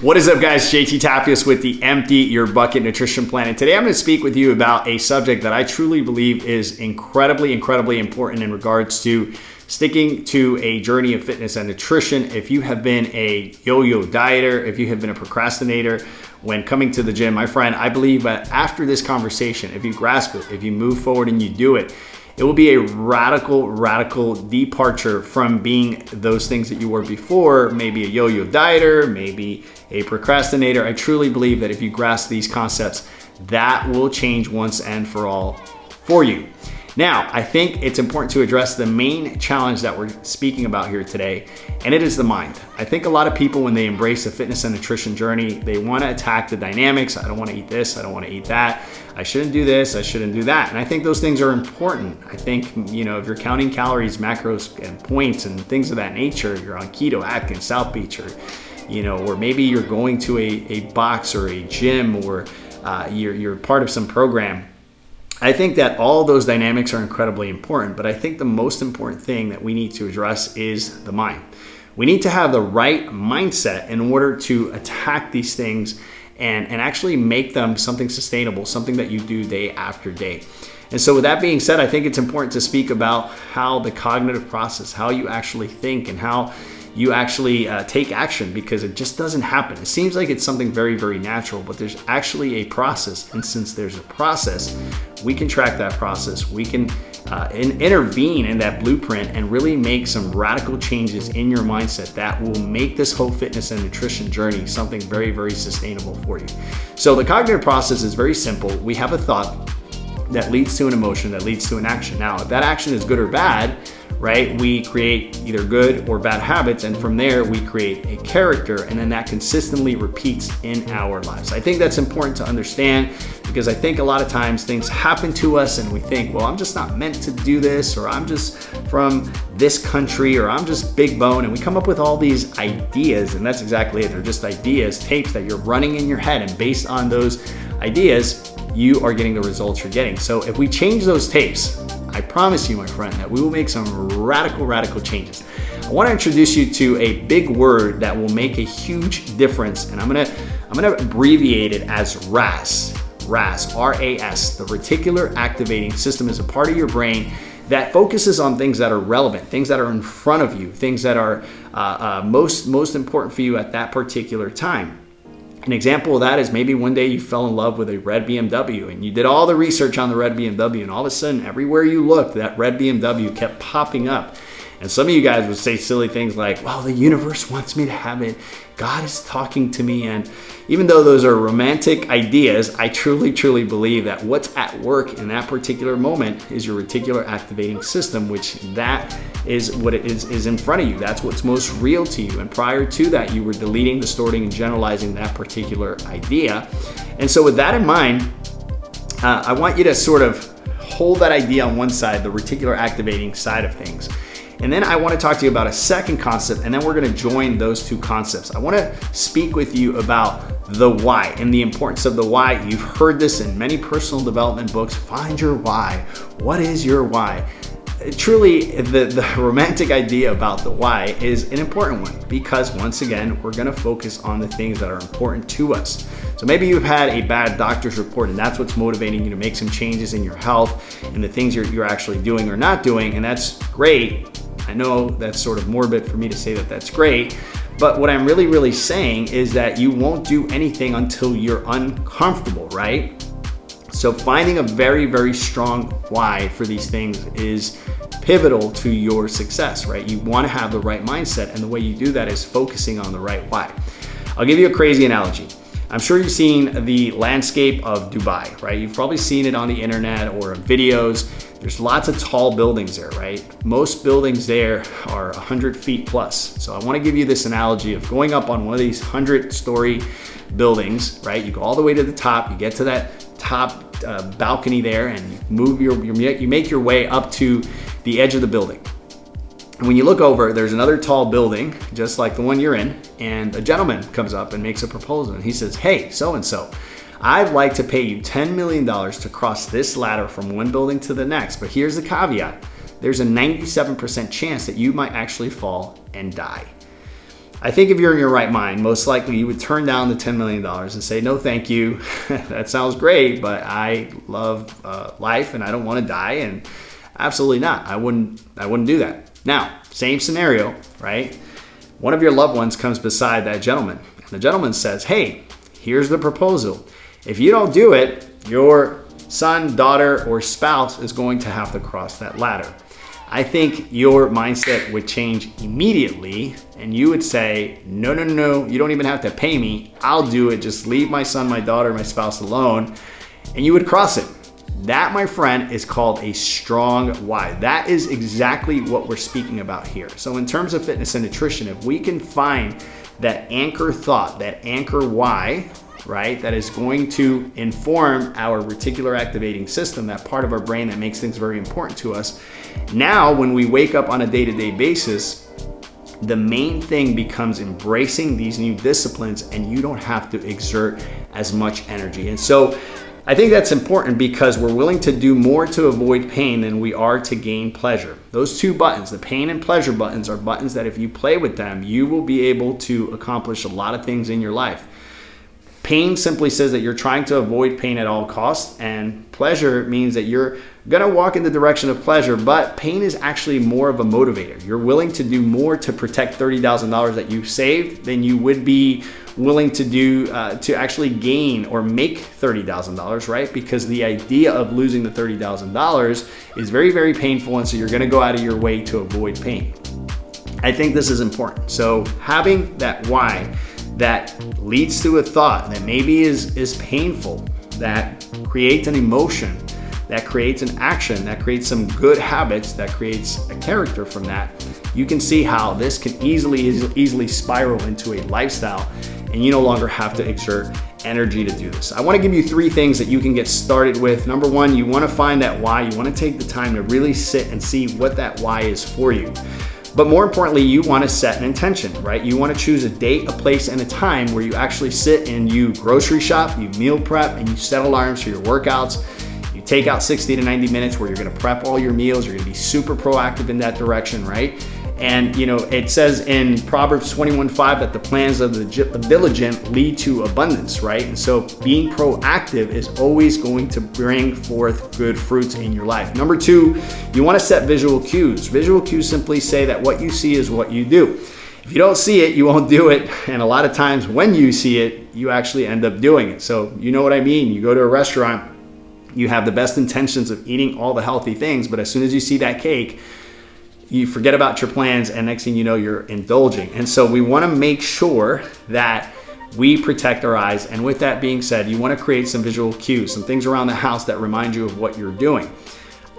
What is up, guys? JT Tapias with the Empty Your Bucket Nutrition Plan. And today I'm going to speak with you about a subject that I truly believe is incredibly important in regards to sticking to a journey of fitness and nutrition. If you have been a yo-yo dieter, if you have been a procrastinator when coming to the gym, my friend, I believe that after this conversation, if you grasp it, if you move forward and you do it, it will be a radical departure from being those things that you were before, maybe a yo-yo dieter, maybe a procrastinator. I truly believe that if you grasp these concepts, that will change once and for all for you. Now, I think it's important to address the main challenge that we're speaking about here today, and it is the mind. I think a lot of people, when they embrace a fitness and nutrition journey, they want to attack the dynamics. I don't want to eat this, I don't want to eat that. I shouldn't do this, I shouldn't do that. And I think those things are important. I think, if you're counting calories, macros, and points and things of that nature, you're on keto, Atkins, South Beach, or maybe you're going to a box or a gym, or you're part of some program. I think that all those dynamics are incredibly important, but I think the most important thing that we need to address is the mind. We need to have the right mindset in order to attack these things and actually make them something sustainable, something that you do day after day. And so with that being said, I think it's important to speak about how the cognitive process, how you actually think and how you actually take action, because it just doesn't happen. It seems like it's something very natural, but there's actually a process. And since there's a process, we can track that process. We can intervene in that blueprint and really make some radical changes in your mindset that will make this whole fitness and nutrition journey something very sustainable for you. So the cognitive process is very simple. We have a thought that leads to an emotion, that leads to an action. Now, if that action is good or bad, right, we create either good or bad habits, and from there we create a character, and then that consistently repeats in our lives. I think that's important to understand, because I think a lot of times things happen to us and we think, well, I'm just not meant to do this, or I'm just from this country, or I'm just big bone, and we come up with all these ideas, and that's exactly it. They're just ideas, tapes that you're running in your head, and based on those ideas, you are getting the results you're getting. So if we change those tapes, I promise you, my friend, that we will make some radical changes. I want to introduce you to a big word that will make a huge difference, and I'm gonna abbreviate it as RAS. RAS, R-A-S. The reticular activating system is a part of your brain that focuses on things that are relevant, things that are in front of you, things that are most important for you at that particular time. An example of that is maybe one day you fell in love with a red BMW, and you did all the research on the red BMW, and all of a sudden, everywhere you looked, that red BMW kept popping up. And some of you guys would say silly things like, well, the universe wants me to have it. God is talking to me. And even though those are romantic ideas, I truly believe that what's at work in that particular moment is your reticular activating system, which that is what it is in front of you. That's what's most real to you. And prior to that, you were deleting, distorting, and generalizing that particular idea. And so with that in mind, I want you to sort of hold that idea on one side, the reticular activating side of things. And then I want to talk to you about a second concept, and then we're going to join those two concepts. I want to speak with you about the why and the importance of the why. You've heard this in many personal development books. Find your why. What is your why? Truly, the romantic idea about the why is an important one, because once again, we're going to focus on the things that are important to us. So maybe you've had a bad doctor's report, and that's what's motivating you to make some changes in your health and the things you're actually doing or not doing, and that's great. I know that's sort of morbid for me to say that that's great, but what I'm really saying is that you won't do anything until you're uncomfortable, right? So finding a very strong why for these things is pivotal to your success, right? You want to have the right mindset, and the way you do that is focusing on the right why. I'll give you a crazy analogy. I'm sure you've seen the landscape of Dubai, right? You've probably seen it on the internet or videos. There's lots of tall buildings there, right? Most buildings there are 100 feet plus. So I want to give you this analogy of going up on one of these 100-story buildings, right? You go all the way to the top, you get to that top balcony there, and you make your way up to the edge of the building. And when you look over, there's another tall building, just like the one you're in, and a gentleman comes up and makes a proposal, and he says, hey, so-and-so, I'd like to pay you $10 million to cross this ladder from one building to the next, but here's the caveat. There's a 97% chance that you might actually fall and die. I think if you're in your right mind, most likely you would turn down the $10 million and say, no, thank you. That sounds great, but I love life and I don't want to die, and absolutely not. I wouldn't do that. Now, same scenario, right? One of your loved ones comes beside that gentleman. And the gentleman says, hey, here's the proposal. If you don't do it, your son, daughter, or spouse is going to have to cross that ladder. I think your mindset would change immediately, and you would say, no, you don't even have to pay me. I'll do it. Just leave my son, my daughter, my spouse alone, and you would cross it. That, my friend, is called a strong why. That is exactly what we're speaking about here. So in terms of fitness and nutrition, if we can find that anchor thought, that anchor why, right, that is going to inform our reticular activating system, that part of our brain that makes things very important to us. Now, when we wake up on a day-to-day basis, the main thing becomes embracing these new disciplines, and you don't have to exert as much energy. And so I think that's important because we're willing to do more to avoid pain than we are to gain pleasure. Those two buttons, the pain and pleasure buttons, are buttons that if you play with them, you will be able to accomplish a lot of things in your life. Pain simply says that you're trying to avoid pain at all costs, and pleasure means that you're gonna walk in the direction of pleasure, but pain is actually more of a motivator. You're willing to do more to protect $30,000 that you saved than you would be willing to do to actually gain or make $30,000, right? Because the idea of losing the $30,000 is very, very painful, and so you're gonna go out of your way to avoid pain. I think this is important. So having that why that leads to a thought that maybe is painful, that creates an emotion, that creates an action, that creates some good habits, that creates a character from that, you can see how this can easily spiral into a lifestyle, and you no longer have to exert energy to do this. I want to give you 3 things that you can get started with. Number 1, you want to find that why. You want to take the time to really sit and see what that why is for you. But more importantly, you want to set an intention, right? You want to choose a date, a place, and a time where you actually sit and you grocery shop, you meal prep, and you set alarms for your workouts. You take out 60 to 90 minutes where you're going to prep all your meals. You're going to be super proactive in that direction, right? And you know, it says in Proverbs 21:5 that the plans of the diligent lead to abundance, right? And so being proactive is always going to bring forth good fruits in your life. Number 2, you want to set visual cues. Visual cues simply say that what you see is what you do. If you don't see it, you won't do it. And a lot of times when you see it, you actually end up doing it. So you know what I mean? You go to a restaurant, you have the best intentions of eating all the healthy things, but as soon as you see that cake, you forget about your plans, and next thing you know, you're indulging. And so we want to make sure that we protect our eyes. And with that being said, you want to create some visual cues, some things around the house that remind you of what you're doing.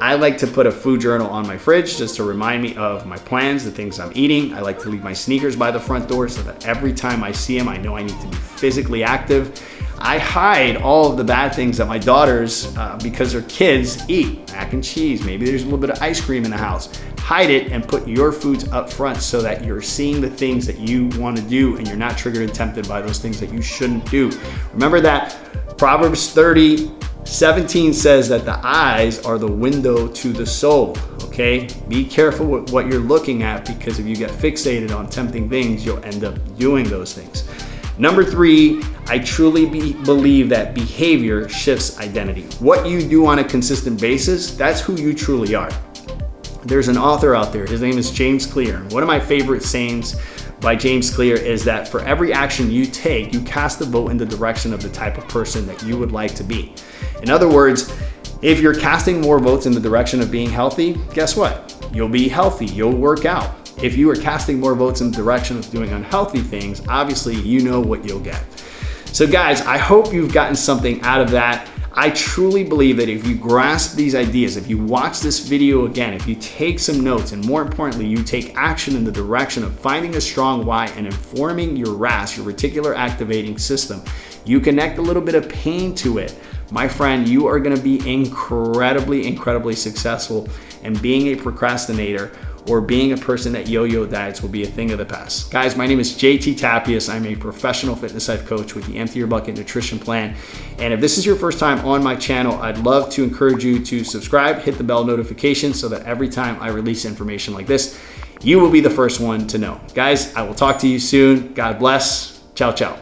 I like to put a food journal on my fridge just to remind me of my plans, the things I'm eating. I like to leave my sneakers by the front door so that every time I see them, I know I need to be physically active. I hide all of the bad things that my daughters, because they're kids, eat. Mac and cheese, maybe there's a little bit of ice cream in the house. Hide it and put your foods up front so that you're seeing the things that you want to do and you're not triggered and tempted by those things that you shouldn't do. Remember that Proverbs 30:17 says that the eyes are the window to the soul, okay? Be careful with what you're looking at, because if you get fixated on tempting things, you'll end up doing those things. Number 3, I truly believe that behavior shifts identity. What you do on a consistent basis, that's who you truly are. There's an author out there, his name is James Clear. One of my favorite sayings by James Clear is that for every action you take, you cast a vote in the direction of the type of person that you would like to be. In other words, if you're casting more votes in the direction of being healthy, guess what? You'll be healthy, you'll work out. If you are casting more votes in the direction of doing unhealthy things, obviously you know what you'll get. So guys, I hope you've gotten something out of that. I truly believe that if you grasp these ideas, if you watch this video again, if you take some notes, and more importantly, you take action in the direction of finding a strong why and informing your RAS, your reticular activating system, you connect a little bit of pain to it, my friend, you are gonna be incredibly successful, and being a procrastinator or being a person that yo-yo diets will be a thing of the past. Guys, my name is JT Tapias. I'm a professional fitness life coach with the Empty Your Bucket Nutrition Plan. And if this is your first time on my channel, I'd love to encourage you to subscribe, hit the bell notification so that every time I release information like this, you will be the first one to know. Guys, I will talk to you soon. God bless. Ciao, ciao.